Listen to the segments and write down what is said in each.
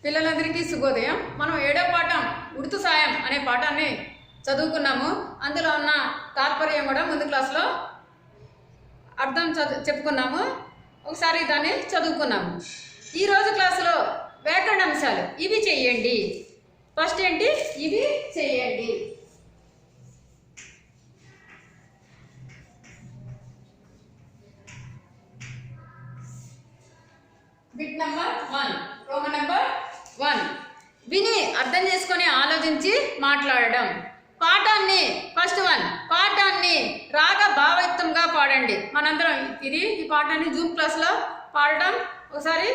పిల్లలందరికీ శుభోదయం. మనం 7వ పాఠం ఉడుతు సాయం అనే పాఠాన్ని చదువుకున్నాము. అందులో ఉన్న తాత్పర్యం కూడా ముందు క్లాస్లో అర్థం చెప్పుకున్నాము. ఒకసారి దాన్ని చదువుకున్నాము. ఈరోజు క్లాసులో వ్యాకరణ అంశాలు ఇవి చెయ్యండి. ఫస్ట్ ఏంటి? ఇవి చెయ్యండి. Bit number 1, Roman number 1. విని అర్థం చేసుకొని ఆలోచించి మాట్లాడడం. పాఠాన్ని ఫస్ట్ 1 పాఠాన్ని రాగ భావయుక్తంగా పాడండి. మనందరం ఈ పాఠాన్ని జూమ్ క్లాస్లో పాడడం ఒకసారి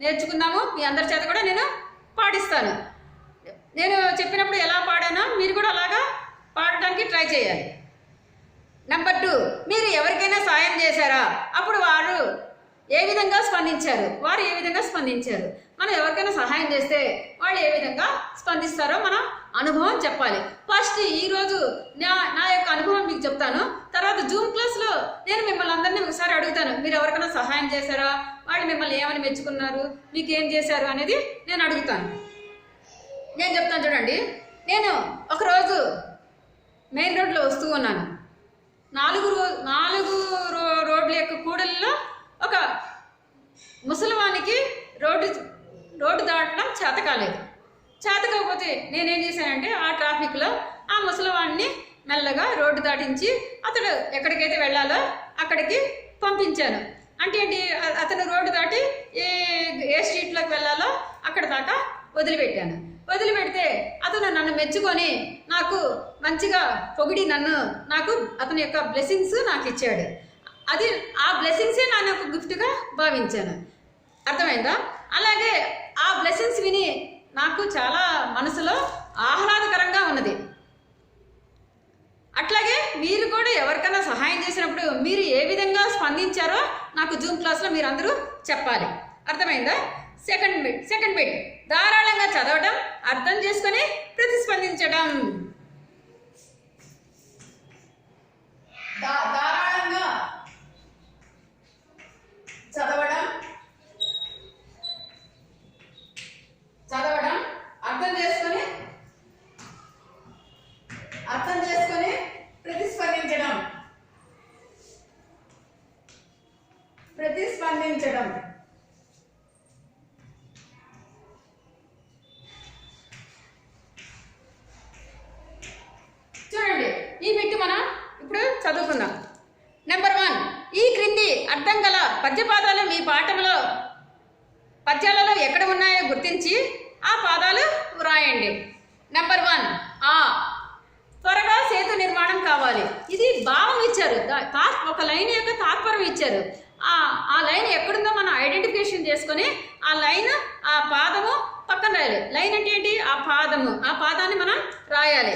నేర్చుకుందాము. మీ అందరి చేత కూడా నేను పాడిస్తాను. నేను చెప్పినప్పుడు ఎలా పాడానో మీరు కూడా అలాగా పాడడానికి ట్రై చేయాలి. నెంబర్ 2, మీరు ఎవరికైనా సాయం చేశారా? అప్పుడు వారు ఏ విధంగా స్పందించారు? వారు ఏ విధంగా స్పందించారు? మనం ఎవరికైనా సహాయం చేస్తే వాళ్ళు ఏ విధంగా స్పందిస్తారో మనం అనుభవం చెప్పాలి. ఫస్ట్ ఈరోజు నా యొక్క అనుభవం మీకు చెప్తాను. తర్వాత జూమ్ క్లాస్లో నేను మిమ్మల్ని అందరినీ ఒకసారి అడుగుతాను, మీరు ఎవరికైనా సహాయం చేశారా? వాళ్ళు మిమ్మల్ని ఏమని మెచ్చుకున్నారు? మీకు ఏం చేశారు అనేది నేను అడుగుతాను. నేను చెప్తాను చూడండి. నేను ఒకరోజు మెయిన్ రోడ్లో వస్తూ ఉన్నాను. 4 రోడ్ల యొక్క కూడలిలో ఒక ముసలివానికి రోడ్డు దాటడం చేత కాలేదు. చేత కాకపోతే నేనేం చేశానంటే ఆ ట్రాఫిక్లో ఆ ముసలివాడిని మెల్లగా రోడ్డు దాటించి అతడు ఎక్కడికైతే వెళ్ళాలో అక్కడికి పంపించాను. అంటే ఏంటి? అతను రోడ్డు దాటి ఏ స్ట్రీట్లోకి వెళ్ళాలో అక్కడ దాకా వదిలిపెట్టాను. వదిలిపెడితే అతను నన్ను మెచ్చుకొని నాకు మంచిగా పొగిడి నాకు అతని యొక్క బ్లెస్సింగ్స్ నాకు ఇచ్చాడు. అది ఆ బ్లెస్సింగ్సే నా యొక్క గిఫ్ట్గా భావించాను. అర్థమైందా? అలాగే ఆ బ్లెస్సింగ్స్ విని నాకు చాలా మనసులో ఆహ్లాదకరంగా ఉన్నది. అట్లాగే మీరు కూడా ఎవరికైనా సహాయం చేసినప్పుడు మీరు ఏ విధంగా స్పందించారో నాకు జూమ్ క్లాస్లో మీరు అందరూ చెప్పాలి. అర్థమైందా? సెకండ్ బిట్ ధారాళంగా చదవడం, అర్థం చేసుకొని ప్రతిస్పందించడం. ధారాళంగా చదవడం, అర్థం చేసుకొని ప్రతిస్పందించడం. చూడండి, ఈ బిట్ మనం ఇప్పుడు చదువుకుందాం. నెంబర్ 1, ఈ క్రింది అర్థం గల పద్యపాదాలు మీ పద్యాలలో ఎక్కడ ఉన్నాయో గుర్తించి ఆ పాదాలు వ్రాయండి. నెంబర్ 1, త్వరగా సేతు నిర్మాణం కావాలి. ఇది భావం ఇచ్చారు, ఒక లైన్ యొక్క తాత్పర్యం ఇచ్చారు. ఆ లైన్ ఎక్కడుందో మనం ఐడెంటిఫికేషన్ చేసుకొని ఆ లైన్ ఆ పాదము పక్కన రాయాలి. లైన్ అంటే ఏంటి? ఆ పాదము, ఆ పాదాన్ని మనం రాయాలి.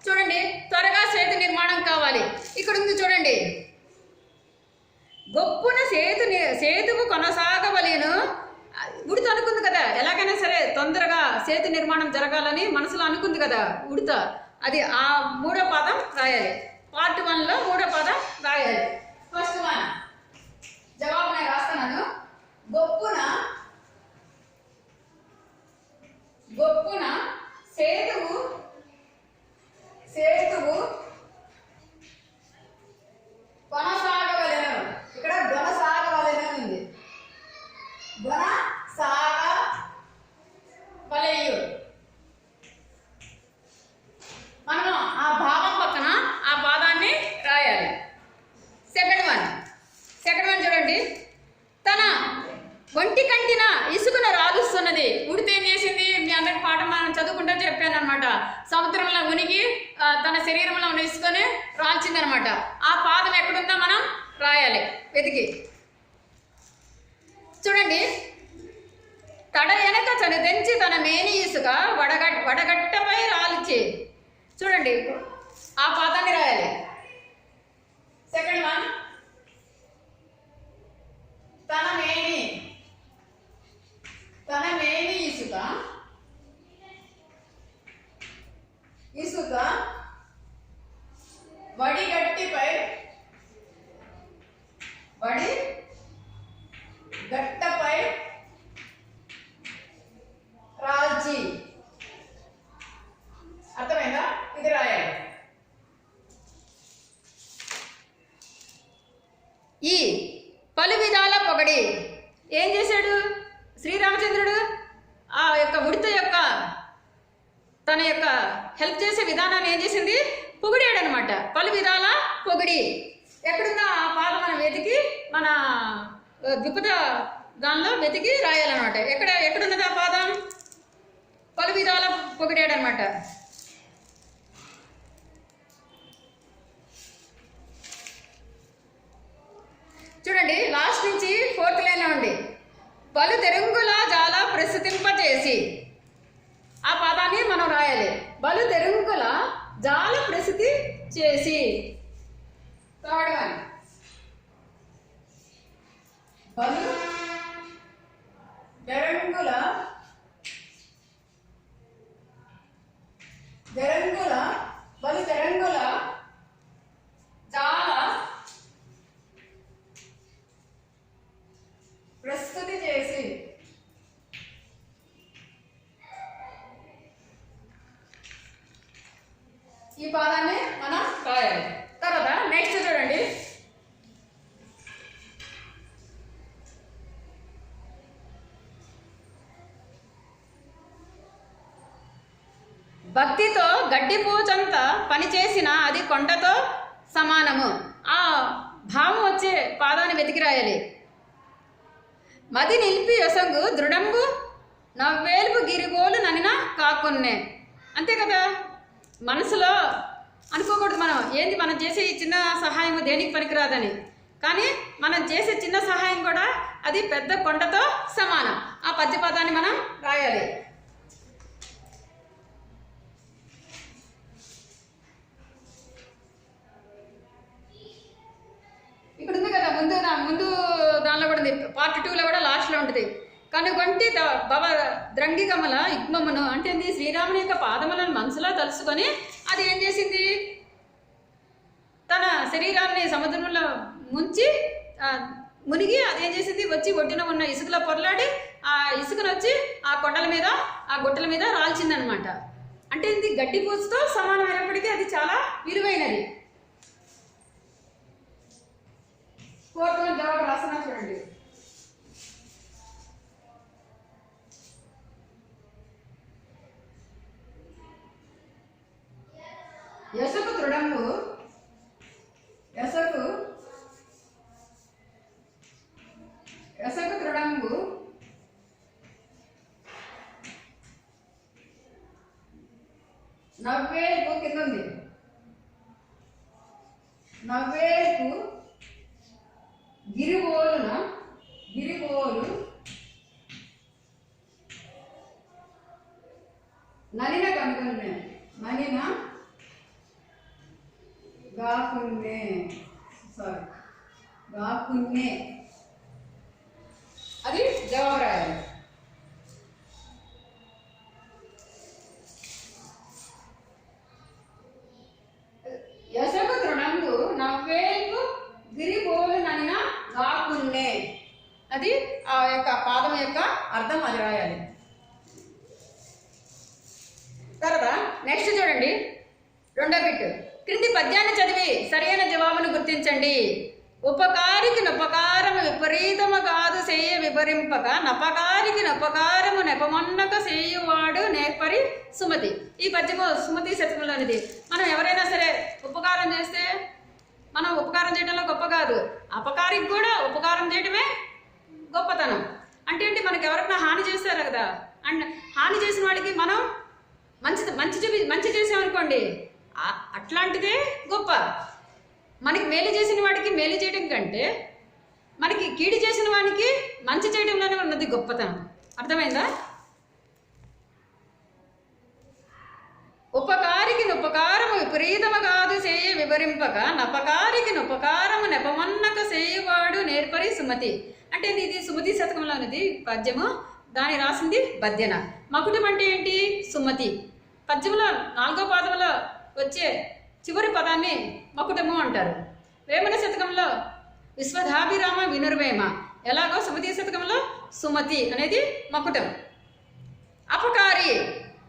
చూడండి, త్వరగా సేతు నిర్మాణం కావాలి. ఇక్కడ ఉంది చూడండి. గొప్పన సేతువు కొనసాగవలేను. ఉడత అనుకుంది కదా, ఎలాగైనా సరే తొందరగా సేతు నిర్మాణం జరగాలని మనసులో అనుకుంది కదా ఉడత. అది ఆ 3వ పాదం రాయాలి. పార్ట్ 1లో 3వ పాదం రాయాలి. ఫస్ట్ 1 జవాబు నేను రాస్తున్నాను. గొప్పన సేతువు కొనసాగవలెను. ఇక్కడ కొనసాగవలెను ఉంది. కొనసాగవలెను. మనం ఆ భావం పక్కన ఆ పాదాన్ని రాయాలి. సెకండ్ వన్ చూడండి. తన ఒంటి కంటిన ఇసుకను రాలుస్తున్నది. ఉడితే ఏం చేసింది? మీ అందరికి పాఠం మనం చదువుకుంటూ చెప్పాను అనమాట. సముద్రంలో మునిగి తన శరీరంలో ఉన్న ఇసుకని రాల్చింది అనమాట. ఆ పాదం ఎక్కడుందో మనం రాయాలి వెతికి. చూడండి, తడ వెనక తెంచి తన మేని ఇసుక వడగట్టపై రాల్చి. చూడండి, ఆ పాదాన్ని రాయాలి. సెకండ్ 1 తన మేని ఇసుక వడిగట్టిపై తన యొక్క హెల్ప్ చేసే విధానాన్ని ఏం చేసింది, పొగిడాడు అనమాట. పలు విధాల పొగిడి. ఎక్కడుందో ఆ పాదం మనం వెతికి మన ద్విపద దానిలో వెతికి రాయాలన్నమాట. ఎక్కడున్నది ఆ పాదం? పలు విధాల పొగిడాడు అనమాట. చూడండి, లాస్ట్ నుంచి 4th లైన్లో ఉండి పలు తెరంగుల జాల ప్రస్తుతింపచేసి, ఆ పదాన్ని మనం రాయాలి. బలు తెరంగుల జాల ప్రసిద్ధి చేసి. థర్డ్ వన్, బలు తెరంగుల బలు తెరంగుల జాల ప్రస్తుతి చేసి. ఈ పదాన్ని మనం రాయాలి. తర్వాత నెక్స్ట్ చూడండి, భక్తితో గడ్డి పూచంత పనిచేసిన అది కొండతో సమానము. ఆ భావం వచ్చే పాదాన్ని వెతికి రాయాలి. మది నిలిపి యొసంగు దృఢంబు నవ్వేలుపు గిరిగోలు ననిన కాకున్నే. అంతే కదా, మనసులో అనుకోకూడదు మనం ఏంది మనం చేసే ఈ చిన్న సహాయం దేనికి పనికిరాదని. కానీ మనం చేసే చిన్న సహాయం కూడా అది పెద్ద కొండతో సమానం. ఆ పద్యపదాన్ని మనం రాయాలి. ఇక్కడ ఉంది కదా, ముందు దానిలో కూడా ఉంది, పార్ట్ 2లో కూడా లాస్ట్లో ఉంటుంది. కనుగొంటి భవ ద్రంగికమల యుగ్మమును అంటే శ్రీరాముని యొక్క పాదములను మనసులో తలుసుకొని అది ఏం చేసింది, తన శరీరాన్ని సముద్రంలో ముంచి మునిగి అదేం చేసింది, వచ్చి ఒడ్డున ఉన్న ఇసుకలో పొరలాడి ఆ ఇసుకను వచ్చి ఆ కొండల మీద ఆ గుట్టల మీద రాల్చిందనమాట. అంటే ఇది గడ్డి పూసతో సమానమైనప్పటికీ అది చాలా విలువైనది. 4th వన్ జవాబు రాస్తున్నా చూడండి. యశకు దృఢంబు నవ్వేపు కింద ఉంది, నవ్వేపు గిరిగోలు నలిన కనుగొన్నే నలిన గాకున్నే అది జవాబు రాయాలి. యశకు తృణంగు నవ్వేపు గిరిగోలు ననిన గాకున్నే అది ఆ యొక్క పాదం యొక్క అర్థం, అది రాయాలి. తర్వాత నెక్స్ట్ చూడండి, 2వ బిట్. క్రింది పద్యాన్ని చదివి సరైన జవాబును గుర్తించండి. ఉపకారికి నొపకారము విపరీతము కాదు సేయ వివరింపక నపకారికి నొపకారము నెపమొన్నక సేయువాడు నేర్పరి సుమతి. ఈ పద్యము సుమతి శతకంలోనిది. మనం ఎవరైనా సరే ఉపకారం చేస్తే మనం ఉపకారం చేయడంలో గొప్ప కాదు, అపకారికి కూడా ఉపకారం చేయడమే గొప్పతనం. అంటే ఏంటి, మనకి ఎవరైనా హాని చేస్తారు కదా, అండ్ హాని చేసిన వాడికి మనం మంచి చేసామనుకోండి, అట్లాంటిదే గొప్ప. మనకి మేలు చేసిన వాడికి మేలు చేయడం కంటే మనకి కీడు చేసిన వాడికి మంచి చేయడంలోనే ఉన్నది గొప్పతనం. అర్థమైందా? ఉపకారికి నొపకారము విపరీతము కాదు సేయ వివరింపక నపకారికి నొపకారము నెపమన్నక సేయువాడు నేర్పరి సుమతి. అంటే ఇది సుమతి శతకంలో ఉన్నది పద్యము, దాని రాసింది బద్యన. మకుటం అంటే ఏంటి, సుమతి. పద్యంలో 4వ పాదంలో వచ్చే చివరి పదాన్ని మకుటము అంటారు. వేమన శతకంలో విశ్వధాభిరామ వినుర్వేమ, ఎలాగో సుమతి శతకంలో సుమతి అనేది మకుటం. అపకారి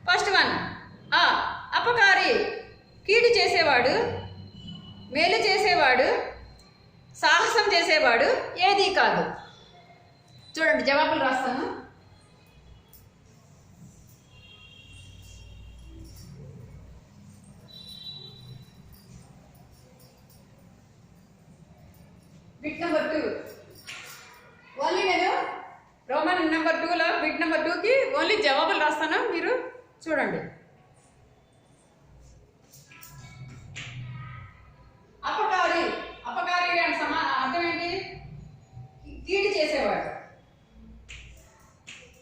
ఫస్ట్ వన్, అపకారి కీడు చేసేవాడు, మేలు చేసేవాడు, సాహసం చేసేవాడు ఏదీ కాదు. చూడండి జవాబులు రాస్తాను. రోమన్ నెంబర్ 2లో బిట్ నెంబర్ 2కి ఓన్లీ జవాబులు రాస్తాను, మీరు చూడండి. అపకారి, అపకారి అంటే అర్థం ఏంటి? కీడు చేసేవాడు.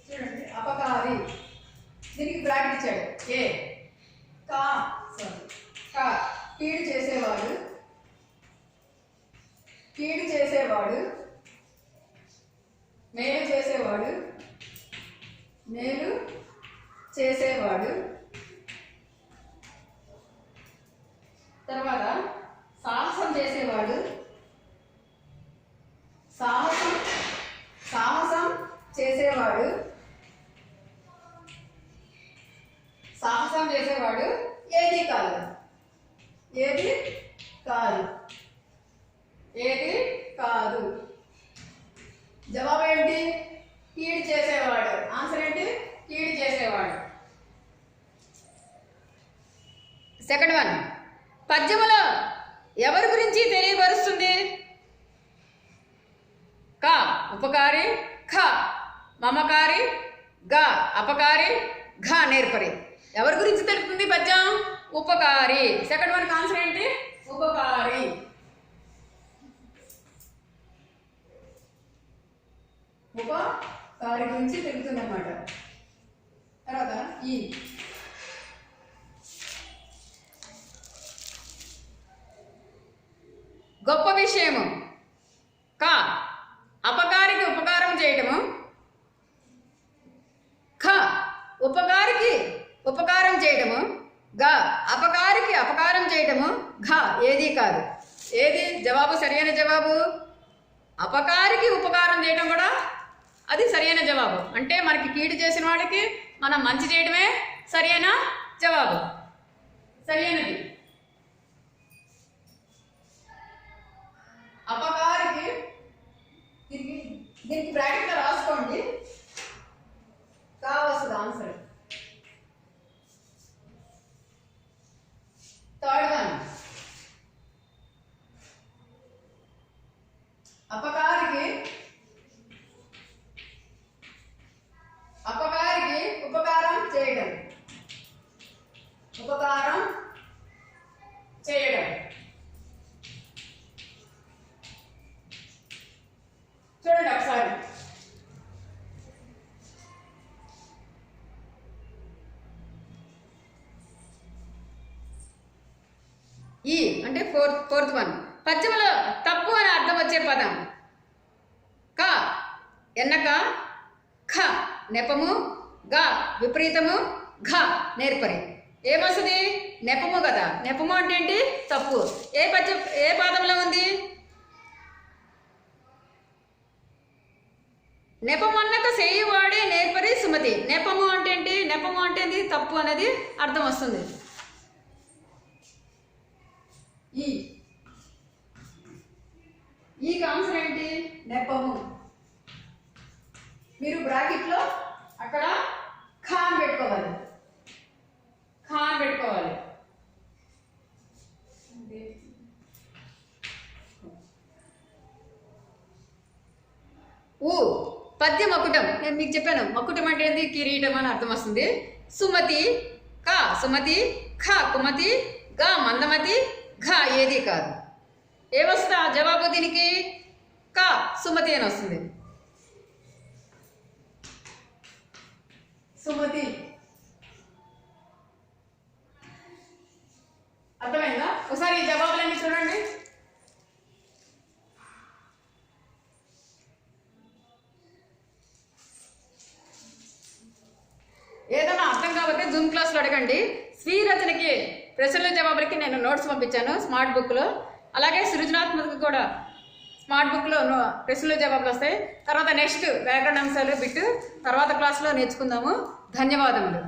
చూడండి, అపకారి, దీనికి బ్రాకెట్ ఇచ్చాడు ఏ కా కా, కీడు చేసేవాడు, కీడు చేసేవాడు, మేలు చేసేవాడు, మేలు చేసేవాడు. తర్వాత సాహసం చేసేవాడు, సాహసం సాహసం చేసేవాడు, సాహసం చేసేవాడు. ఏది కాదు, ఏది కాదు, ఏది కాదు. జవాబు ఏంటి? కీడు చేసేవాడు. ఆన్సర్ ఏంటి? కీడు చేసేవాడు. సెకండ్ వన్, పద్యములో ఎవరి గురించి తెలియపరుస్తుంది? క ఉపకారి, ఖ మమకారి, గ అపకారి, ఘ నేర్పరి. ఎవరి గురించి తెలుపుతుంది పద్యం? ఉపకారి. సెకండ్ వన్ ఆన్సర్ ఏంటి? ఉపకారి. ఉపకారి గురించి తెలుపుతుంది అన్నమాట. తర్వాత ఈ గొప్ప విషయము. క అపకారికి ఉపకారం చేయటము, ఖ ఉపకారికి ఉపకారం చేయటము, గ అపకారికి అపకారం చేయటము, ఘ ఏది కాదు. ఏది జవాబు? సరైన జవాబు అపకారికి ఉపకారం చేయడం కూడా అది సరైన జవాబు. అంటే మనకి కీడు చేసిన వాళ్ళకి మనం మంచి చేయడమే సరైన జవాబు, సరైనది. అపకారికి దీనికి బ్రాకెట్లో రాసుకోండి, కావస్తుంది ఆన్సర్. థర్డ్ వన్, అపకారికి అపకారికి ఉపకారం చేయడం, ఉపకారం చేయడం. చూడండి ఒకసారి. ఈ అంటే ఫోర్త్ వన్, పద్యములో తప్పు అని అర్థం వచ్చే పదం. క ఎన్నక, ఖ నెపము, గ విపరీతము, ఘ నేర్పరి. ఏమొస్తుంది? నెపము కదా. నెపము అంటే ఏంటి? తప్పు. ఏ పాదంలో ఉంది? నెపము అన్నక సేయువాడే నేర్పరి సుమతి. నెపము అంటే ఏంటి? నెపము అంటే ఏంటి? తప్పు అనేది అర్థం వస్తుంది. ఈ ఆన్సర్ ఏంటి? నెపము. మీరు బ్రాకెట్లో అక్కడ ఖాన్ పెట్టుకోవాలి, ఖాన్ పెట్టుకోవాలి. పద్య మకుటం. నేను మీకు చెప్పాను, మకుటం అంటే ఏంటి? కిరీటం అని అర్థం వస్తుంది. సుమతి, క సుమతి, ఖ కుమతి, గ మందమతి, ఘ ఏది కాదు. ఏమొస్తా జవాబు దీనికి? క సుమతి అని వస్తుంది. సుమతి. అర్థమైందా? ఒకసారి ఈ జవాబులన్నీ చూడండి. ఏదైనా అర్థం కాకపోతే జూమ్ క్లాస్లో అడగండి. స్వీరచనకి ప్రశ్నల జవాబులకి నేను నోట్స్ పంపించాను స్మార్ట్ బుక్లో. అలాగే సృజనాత్మక కూడా స్మార్ట్ బుక్లో ప్రశ్నల జవాబులు వస్తాయి. తర్వాత నెక్స్ట్ వ్యాకరణ అంశాలు బిట్టు తర్వాత క్లాస్లో నేర్చుకుందాము. ధన్యవాదములు.